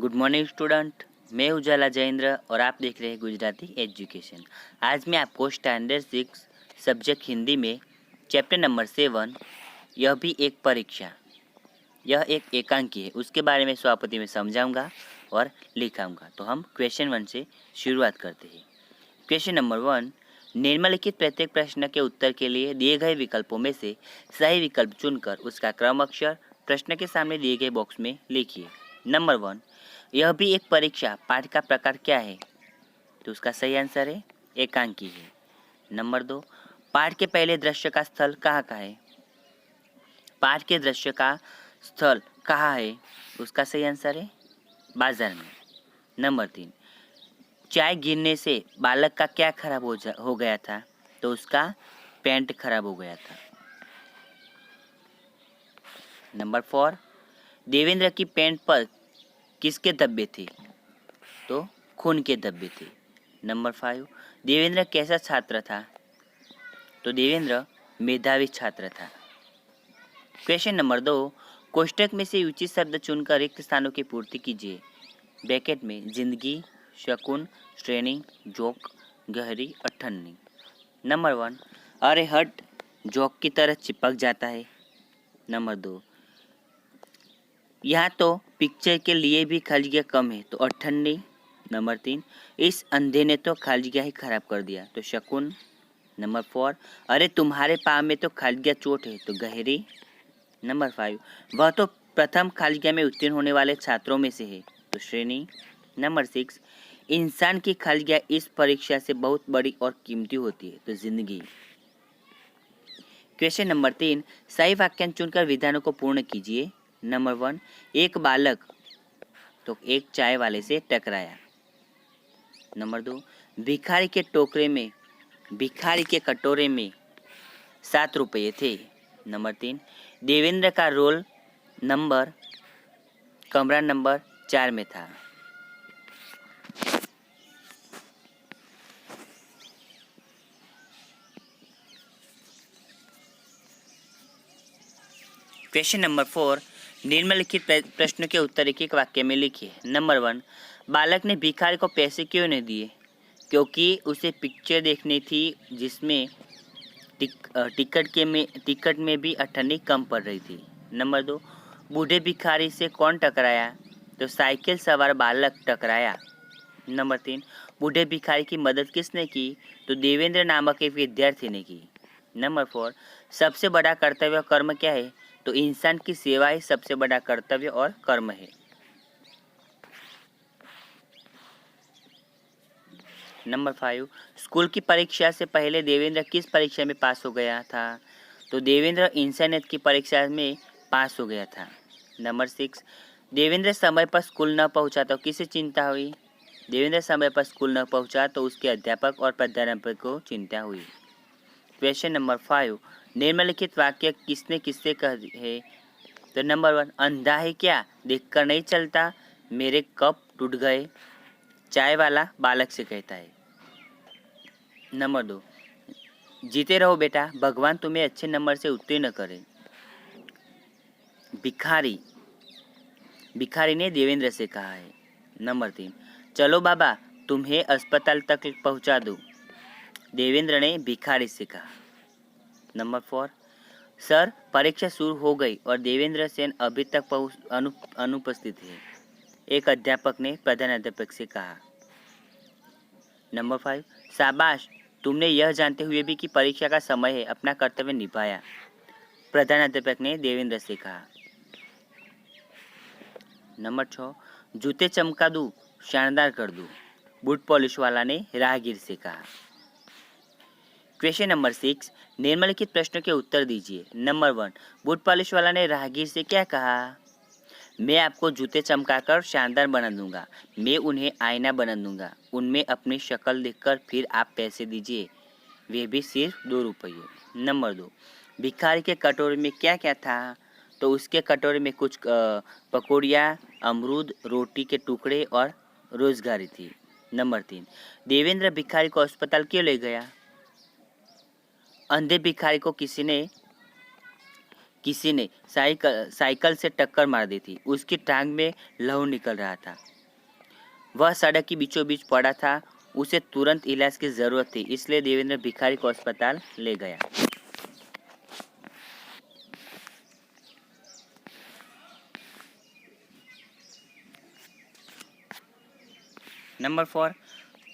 Good morning student. मैं उजाला जयेंद्र और आप देख रहे हैं गुजराती एजुकेशन। आज मैं आपको स्टैंडर्ड 6 सब्जेक्ट हिंदी में चैप्टर नंबर 7 यह भी एक परीक्षा, यह एक एकांकी है, उसके बारे में स्वापति में समझाऊंगा और लिखाऊंगा। तो हम क्वेश्चन 1 से शुरुआत करते हैं। क्वेश्चन नंबर 1, निम्नलिखित प्रत्येक प्रश्न के उत्तर के लिए दिए गए विकल्पों में से सही विकल्प चुनकर उसका क्रम अक्षर प्रश्न के सामने दिए गए बॉक्स में लिखिए। नंबर 1, यह भी एक परीक्षा, पाठ का प्रकार क्या है? तो उसका सही आंसर है एकांकी है। नंबर 2, पाठ के पहले दृश्य का स्थल कहाँ का है? पाठ के दृश्य का स्थल कहाँ है? उसका सही आंसर है बाजार में। नंबर 3, चाय गिरने से बालक का क्या खराब हो गया था? तो उसका पैंट खराब हो गया था। नंबर 4, देवेंद्र की पैंट पर किसके धब्बे थे? तो खून के धब्बे थे। नंबर 5, देवेंद्र कैसा छात्र था? तो देवेंद्र मेधावी छात्र था। क्वेश्चन नंबर 2, कोष्टक में से उचित शब्द चुनकर रिक्त स्थानों की पूर्ति कीजिए। ब्रैकेट में जिंदगी, शकुन, श्रेणी, जोक, गहरी, अठन्नी। नंबर 1, अरे हट जोक की तरह चिपक जाता है। नंबर 2, यहाँ तो पिक्चर के लिए भी खाली जगह कम है, तो अठन्नी। नंबर 3, इस अंधे ने तो खाली जगह ही खराब कर दिया, तो शकुन। नंबर 4, अरे तुम्हारे पाँव में तो खाली जगह चोट है, तो गहरी। नंबर 5, वह तो प्रथम खाली जगह में उत्तीर्ण होने वाले छात्रों में से है, तो श्रेणी। नंबर 6, इंसान की खाली जगह इस परीक्षा से बहुत बड़ी और कीमती होती है, तो जिंदगी। क्वेश्चन नंबर 3, सही वाक्यांश चुनकर विधानों को पूर्ण कीजिए। नंबर 1, एक बालक तो एक चाय वाले से टकराया। नंबर 2, भिखारी के कटोरे में 7 रुपये थे। नंबर 3, देवेंद्र का रोल नंबर कमरा नंबर 4 में था। क्वेश्चन नंबर 4, निम्नलिखित प्रश्न के उत्तर एक एक वाक्य में लिखिए। नंबर 1, बालक ने भिखारी को पैसे क्यों नहीं दिए? क्योंकि उसे पिक्चर देखनी थी जिसमें टिकट में भी अठन्नी कम पड़ रही थी। नंबर 2, बूढ़े भिखारी से कौन टकराया? तो साइकिल सवार बालक टकराया। नंबर 3, बूढ़े भिखारी की मदद किसने की? तो देवेंद्र नामक एक विद्यार्थी ने की। नंबर 4, सबसे बड़ा कर्तव्य कर्म क्या है? तो इंसान की सेवा ही सबसे बड़ा कर्तव्य और कर्म है। नंबर 5, स्कूल की परीक्षा से पहले देवेंद्र किस परीक्षा में पास हो गया था? तो देवेंद्र इंसानियत की परीक्षा में पास हो गया था। नंबर 6, देवेंद्र समय पर स्कूल न पहुंचा तो किसे चिंता हुई? देवेंद्र समय पर स्कूल न पहुंचा तो उसके अध्यापक और प्राध्यापक को चिंता हुई। क्वेश्चन नंबर 5, निम्नलिखित वाक्य किसने किससे कहे? तो नंबर 1, अंधा है क्या, देखकर नहीं चलता, मेरे कप टूट गए, चाय वाला बालक से कहता है। नंबर 2, जीते रहो बेटा, भगवान तुम्हें अच्छे नंबर से उत्तीर्ण करे। भिखारी ने देवेंद्र से कहा है। नंबर 3, चलो बाबा तुम्हें अस्पताल तक पहुंचा दूं, देवेंद्र ने भिखारी से कहा। नंबर 4, सर परीक्षा शुरू हो गई और देवेंद्र सेन अभी तक अनुपस्थित है, एक अध्यापक ने प्रधानाध्यापक से कहा। नंबर 5, शाबाश तुमने यह जानते हुए भी कि परीक्षा का समय है अपना कर्तव्य निभाया, प्रधानाध्यापक ने देवेंद्र से कहा। नंबर 6, जूते चमका दूं, शानदार कर दूं, बूट पॉलिश वाला ने राहगीर से कहा। क्वेश्चन नंबर 6, निम्नलिखित प्रश्नों के उत्तर दीजिए। नंबर 1, बूट पॉलिश वाला ने राहगीर से क्या कहा? मैं आपको जूते चमकाकर शानदार बना दूंगा, मैं उन्हें आईना बना दूंगा, उनमें अपनी शक्ल देखकर फिर आप पैसे दीजिए, वे भी सिर्फ 2 रुपये। नंबर 2, भिखारी के कटोरे में क्या क्या था? तो उसके कटोरे में कुछ पकौड़ियाँ, अमरूद, रोटी के टुकड़े और रोजगारी थी। नंबर 3, देवेंद्र भिखारी को अस्पताल क्यों ले गया? अंधे भिखारी को किसी ने साइकिल से टक्कर मार दी थी, उसकी टांग में लहू निकल रहा था, वह सड़क के बीचों बीच पड़ा था। उसे तुरंत इलाज की जरूरत थी, इसलिए देवेंद्र भिखारी को अस्पताल ले गया। नंबर 4,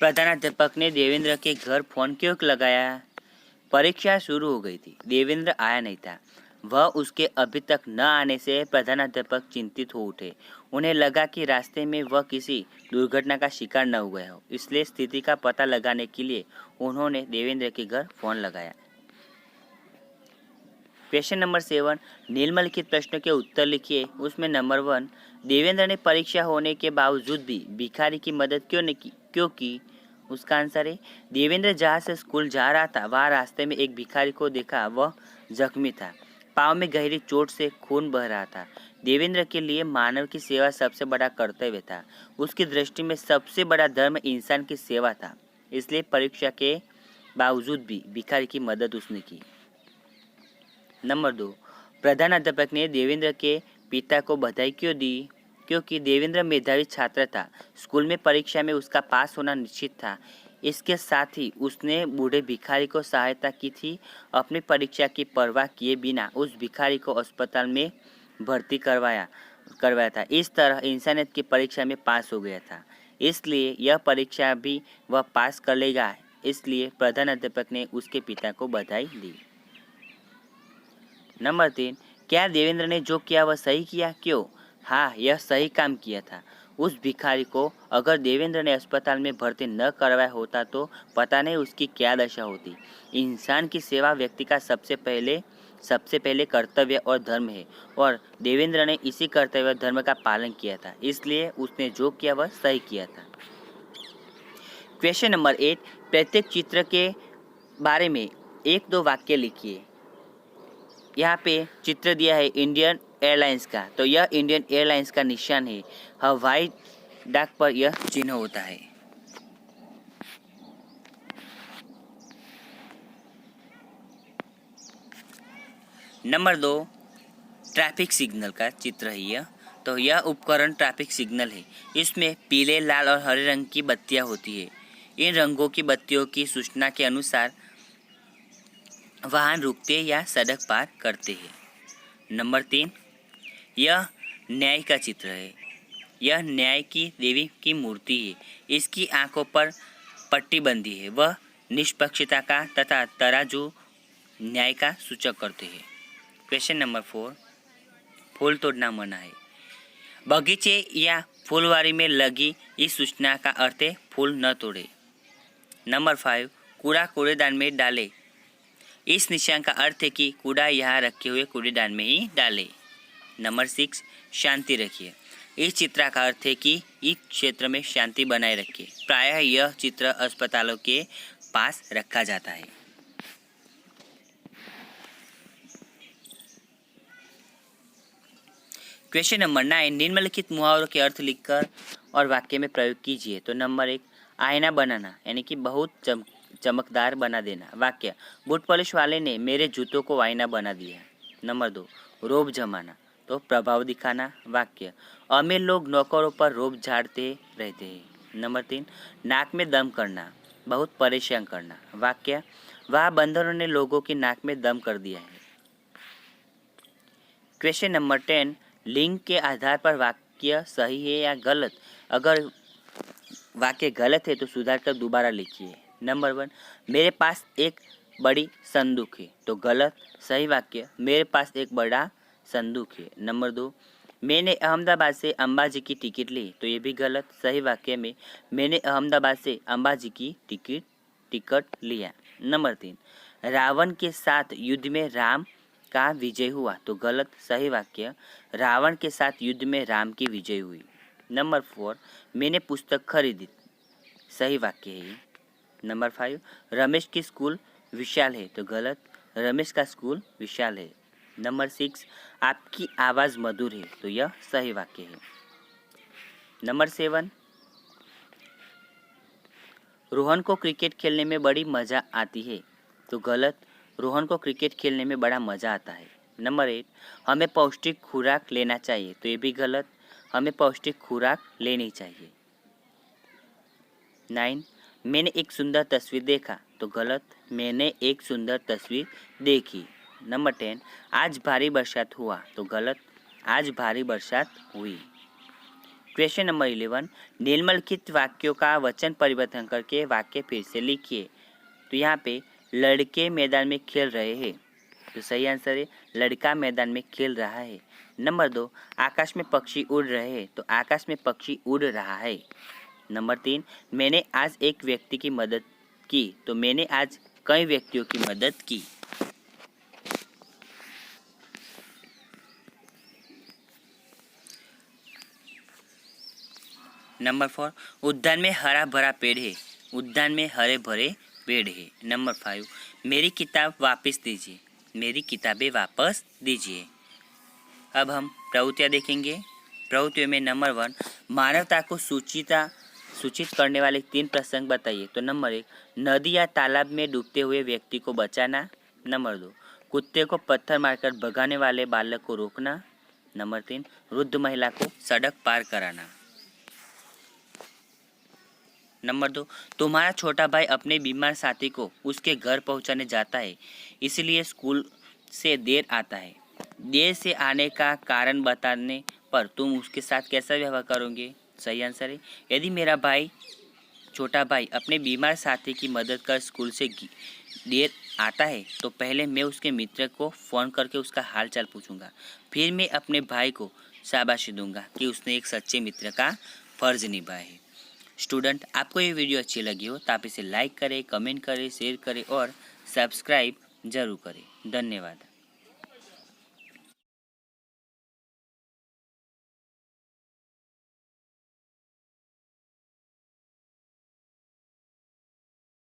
प्रधानाध्यापक ने देवेंद्र के घर फोन क्यों लगाया? परीक्षा शुरू हो गई थी, देवेंद्र आया नहीं था। वह उसके अभी तक न आने से प्रधानाध्यापक चिंतित हो उठे। उन्हें लगा कि रास्ते में वह किसी दुर्घटना का शिकार न हुआ हो, इसलिए स्थिति का पता लगाने के लिए उन्होंने देवेंद्र के घर फोन लगाया। क्वेश्चन नंबर 7, निम्नलिखित प्रश्नों के उत्तर लिखिए। उसमें नंबर 1, देवेंद्र ने परीक्षा होने के बावजूद भी भिखारी की मदद क्यों की? उसका आंसर है, देवेंद्र जहाँ से स्कूल जा रहा था वहाँ रास्ते में एक भिखारी को देखा। वह जख्मी था, पाँव में गहरी चोट से खून बह रहा था। देवेंद्र के लिए मानव की सेवा सबसे बड़ा कर्तव्य था। उसकी दृष्टि में सबसे बड़ा धर्म इंसान की सेवा था, इसलिए परीक्षा के बावजूद भी भिखारी की मदद उसने की। नंबर 2, प्रधानाध्यापक ने देवेंद्र के पिता को बधाई क्यों दी? क्योंकि देवेंद्र मेधावी छात्र था। स्कूल में परीक्षा में उसका पास होना निश्चित था। इसके साथ ही उसने बूढ़े भिखारी को सहायता की थी। अपनी परीक्षा की परवाह किए बिना उस भिखारी को अस्पताल में भर्ती करवाया था। इस तरह इंसानियत की परीक्षा में पास हो गया था, इसलिए यह परीक्षा भी वह पास कर लेगा। इसलिए प्रधानाध्यापक ने उसके पिता को बधाई दी। नंबर 3, क्या देवेंद्र ने जो किया वह सही किया? क्यों? हाँ, यह सही काम किया था। उस भिखारी को अगर देवेंद्र ने अस्पताल में भर्ती न करवाया होता तो पता नहीं उसकी क्या दशा होती। इंसान की सेवा व्यक्ति का सबसे पहले कर्तव्य और धर्म है, और देवेंद्र ने इसी कर्तव्य और धर्म का पालन किया था, इसलिए उसने जो किया वह सही किया था। क्वेश्चन नंबर 8, प्रत्येक चित्र के बारे में 1-2 वाक्य लिखिए। यहाँ पे चित्र दिया है इंडियन एयरलाइंस का, तो यह इंडियन एयरलाइंस का निशान है। हवाई डाक पर यह चिन्ह होता है। नंबर 2, ट्रैफिक सिग्नल का चित्र है यह। तो यह उपकरण ट्रैफिक सिग्नल है। इसमें पीले, लाल और हरे रंग की बत्तियां होती है। इन रंगों की बत्तियों की सूचना के अनुसार वाहन रुकते या सड़क पार करते हैं। नंबर 3, यह न्याय का चित्र है। यह न्याय की देवी की मूर्ति है। इसकी आंखों पर पट्टी बंधी है। वह निष्पक्षता का तथा तराजू न्याय का सूचक करते हैं। क्वेश्चन नंबर 4, फूल तोड़ना मना है। बगीचे या फुलवारी में लगी इस सूचना का अर्थ है फूल न तोड़े। नंबर 5, कूड़ा कूड़ेदान में डाले। इस निशान का अर्थ है कि कूड़ा यहाँ रखे हुए कूड़ेदान में ही डाले। नंबर 6, शांति रखिए। इस चित्र का अर्थ है कि इस क्षेत्र में शांति बनाए रखिए। प्रायः यह चित्र अस्पतालों के पास रखा जाता है। क्वेश्चन नंबर 9, निम्नलिखित मुहावरों के अर्थ लिखकर और वाक्य में प्रयोग कीजिए। तो नंबर 1, आईना बनाना यानी कि बहुत चमकदार बना देना। वाक्य, बूट पॉलिश वाले ने मेरे जूतों को आईना बना दिया। नंबर 2, रोब जमाना, तो प्रभाव दिखाना। वाक्य, अमीर लोग नौकरों पर रोब झाड़ते रहते हैं। नंबर 3, नाक में दम करना, बहुत परेशान करना। वाक्य, वह बंदरों ने लोगों की नाक में दम कर दिया है। क्वेश्चन नंबर 10, लिंग के आधार पर वाक्य सही है या गलत? अगर वाक्य गलत है तो सुधार कर दोबारा लिखिए। नंबर 1, मेरे पास एक बड़ी संदूक है, तो गलत। सही वाक्य, मेरे पास एक बड़ा संदूक है। नंबर 2, मैंने अहमदाबाद से अंबाजी की टिकट ली, तो ये भी गलत। सही वाक्य में मैंने अहमदाबाद से अंबाजी की टिकट लिया। नंबर 3, रावण के साथ युद्ध में राम का विजय हुआ, तो गलत। सही वाक्य, रावण के साथ युद्ध में राम की विजय हुई। नंबर 4, मैंने पुस्तक खरीदी। सही वाक्य है। नंबर 5, रमेश की स्कूल विशाल है, तो गलत। रमेश का स्कूल विशाल है। नंबर 6, आपकी आवाज़ मधुर है, तो यह सही वाक्य है। नंबर 7, रोहन को क्रिकेट खेलने में बड़ी मज़ा आती है, तो गलत। रोहन को क्रिकेट खेलने में बड़ा मज़ा आता है। नंबर 8, हमें पौष्टिक खुराक लेना चाहिए, तो ये भी गलत। हमें पौष्टिक खुराक लेनी चाहिए। 9. मैंने एक सुंदर तस्वीर देखा, तो गलत, मैंने एक सुंदर तस्वीर देखी। नंबर 10. आज भारी बरसात हुआ, तो गलत, आज भारी बरसात हुई। Question number 11. निम्नलिखित वाक्यों का वचन परिवर्तन करके वाक्य फिर से लिखिए। तो यहाँ पे लड़के मैदान में खेल रहे हैं, तो सही आंसर है लड़का मैदान में खेल रहा है। नंबर 2. आकाश में पक्षी उड़ रहे हैं, तो आकाश में पक्षी उड़ रहा है। नंबर 3. मैंने आज एक व्यक्ति की मदद की, तो मैंने आज कई व्यक्तियों की मदद की। नंबर 4. उद्यान में हरा भरा पेड़ है, उद्यान में हरे भरे पेड़ है। नंबर 5. मेरी किताब वापस दीजिए, मेरी किताबें वापस दीजिए। अब हम प्रवृत्तियाँ देखेंगे। प्रवृत्तियों में नंबर 1, मानवता को सूचित करने वाले 3 प्रसंग बताइए। तो नंबर 1, नदी या तालाब में डूबते हुए व्यक्ति को बचाना। नंबर 2, कुत्ते को पत्थर मारकर भगाने वाले बालक को रोकना। नंबर 3, वृद्ध महिला को सड़क पार कराना। नंबर 2, तुम्हारा छोटा भाई अपने बीमार साथी को उसके घर पहुंचाने जाता है, इसलिए स्कूल से देर आता है। देर से आने का कारण बताने पर तुम उसके साथ कैसा व्यवहार करोगे? सही आंसर है यदि मेरा छोटा भाई अपने बीमार साथी की मदद कर स्कूल से देर आता है, तो पहले मैं उसके मित्र को फ़ोन करके उसका हाल चाल पूछूंगा। फिर मैं अपने भाई को शाबाशी दूंगा कि उसने एक सच्चे मित्र का फर्ज निभाया है। स्टूडेंट, आपको ये वीडियो अच्छी लगी हो तो आप इसे लाइक करें, कमेंट करें, शेयर करें और सब्सक्राइब जरूर करें। धन्यवाद।